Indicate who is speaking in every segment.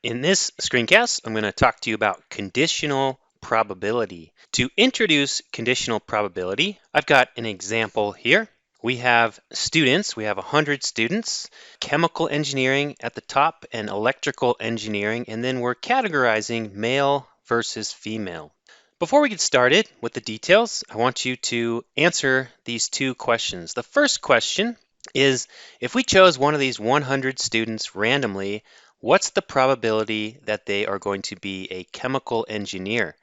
Speaker 1: In this screencast, I'm going to talk to you about conditional probability. To introduce conditional probability, I've got an example here. We have students, we have 100 students, chemical engineering at the top and electrical engineering, and then we're categorizing male versus female. Before we get started with the details, I want you to answer these two questions. The first question is, if we chose one of these 100 students randomly, what's the probability that they are going to be a chemical engineer?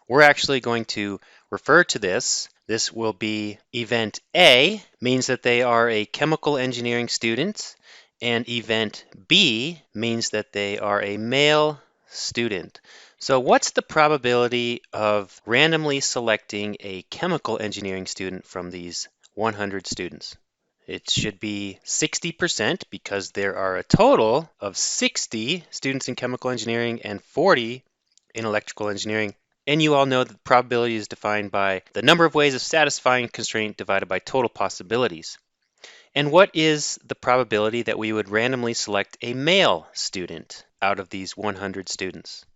Speaker 1: We're actually going to refer to this. This will be event A, means that they are a chemical engineering student, and event B means that they are a male student. So what's the probability of randomly selecting a chemical engineering student from these 100 students? It should be 60% because there are a total of 60 students in chemical engineering and 40 in electrical engineering. And you all know that the probability is defined by the number of ways of satisfying a constraint divided by total possibilities. And what is the probability that we would randomly select a male student out of these 100 students?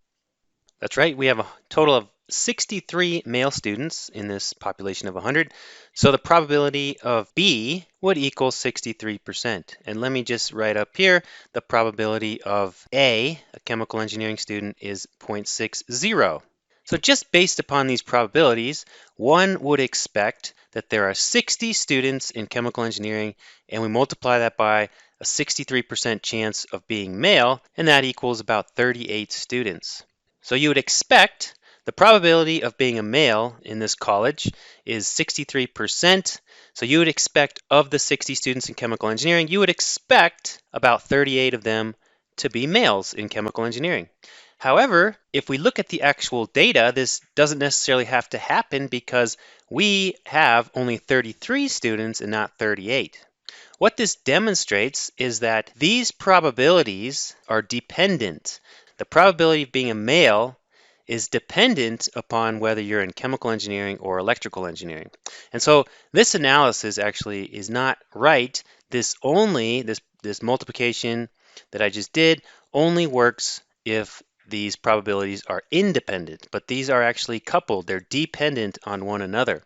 Speaker 1: That's right, we have a total of 63 male students in this population of 100. So the probability of B would equal 63%. And let me just write up here, the probability of A chemical engineering student, is 0.60. So just based upon these probabilities, one would expect that there are 60 students in chemical engineering, and we multiply that by a 63% chance of being male, and that equals about 38 students. So you would expect the probability of being a male in this college is 63%. So you would expect of the 60 students in chemical engineering, you would expect about 38 of them to be males in chemical engineering. However, if we look at the actual data, this doesn't necessarily have to happen because we have only 33 students and not 38. What this demonstrates is that these probabilities are dependent. The probability of being a male is dependent upon whether you're in chemical engineering or electrical engineering. And so this analysis actually is not right. This multiplication that I just did only works if these probabilities are independent, but these are actually coupled. They're dependent on one another.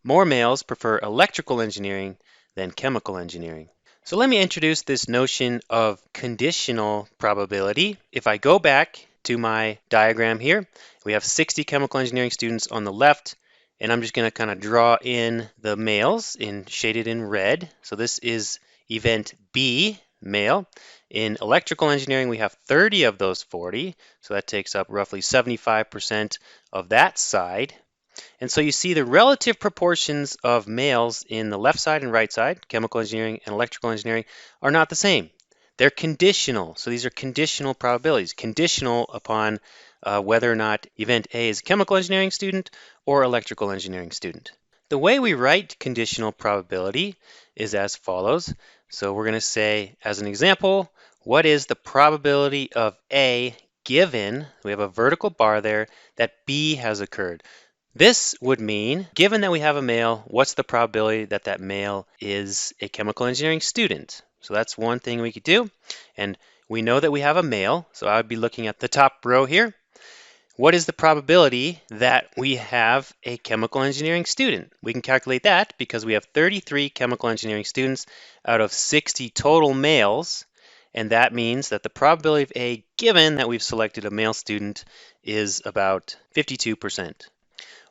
Speaker 1: More males prefer electrical engineering than chemical engineering. So let me introduce this notion of conditional probability. If I go back to my diagram here, we have 60 chemical engineering students on the left, and I'm just going to kind of draw in the males shaded in red. So this is event B, male. In electrical engineering, we have 30 of those 40, so that takes up roughly 75% of that side. And so you see the relative proportions of males in the left side and right side, chemical engineering and electrical engineering, are not the same. They're conditional. So these are conditional probabilities, conditional upon whether or not event A is a chemical engineering student or electrical engineering student. The way we write conditional probability is as follows. So we're going to say, as an example, what is the probability of A given, we have a vertical bar there, that B has occurred? This would mean, given that we have a male, what's the probability that that male is a chemical engineering student? So that's one thing we could do. And we know that we have a male, so I would be looking at the top row here. What is the probability that we have a chemical engineering student? We can calculate that because we have 33 chemical engineering students out of 60 total males. And that means that the probability of A, given that we've selected a male student, is about 52%.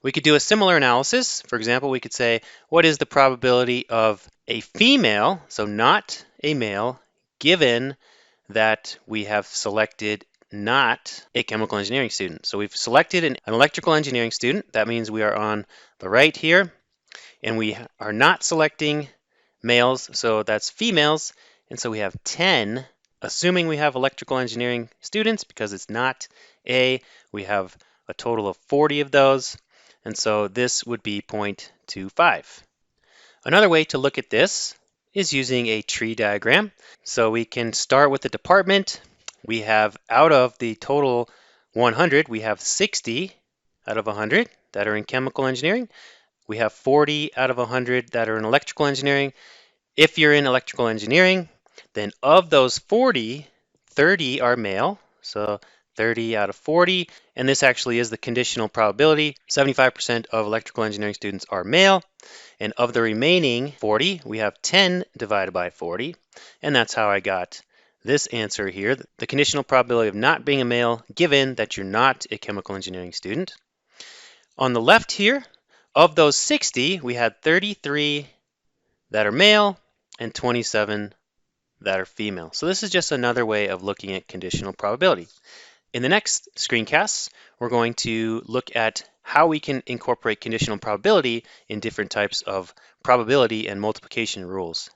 Speaker 1: We could do a similar analysis. For example, we could say, what is the probability of a female, so not a male, given that we have selected not a chemical engineering student? So we've selected an electrical engineering student. That means we are on the right here, and we are not selecting males, so that's females. And so we have 10, assuming we have electrical engineering students, because it's not A, we have a total of 40 of those. And so this would be 0.25. Another way to look at this is using a tree diagram. So we can start with the department. We have, out of the total 100, we have 60 out of 100 that are in chemical engineering. We have 40 out of 100 that are in electrical engineering. If you're in electrical engineering, then of those 40, 30 are male. So 30 out of 40. And this actually is the conditional probability. 75% of electrical engineering students are male. And of the remaining 40, we have 10 divided by 40. And that's how I got this answer here. The conditional probability of not being a male, given that you're not a chemical engineering student. On the left here, of those 60, we had 33 that are male and 27 that are female. So this is just another way of looking at conditional probability. In the next screencast, we're going to look at how we can incorporate conditional probability in different types of probability and multiplication rules.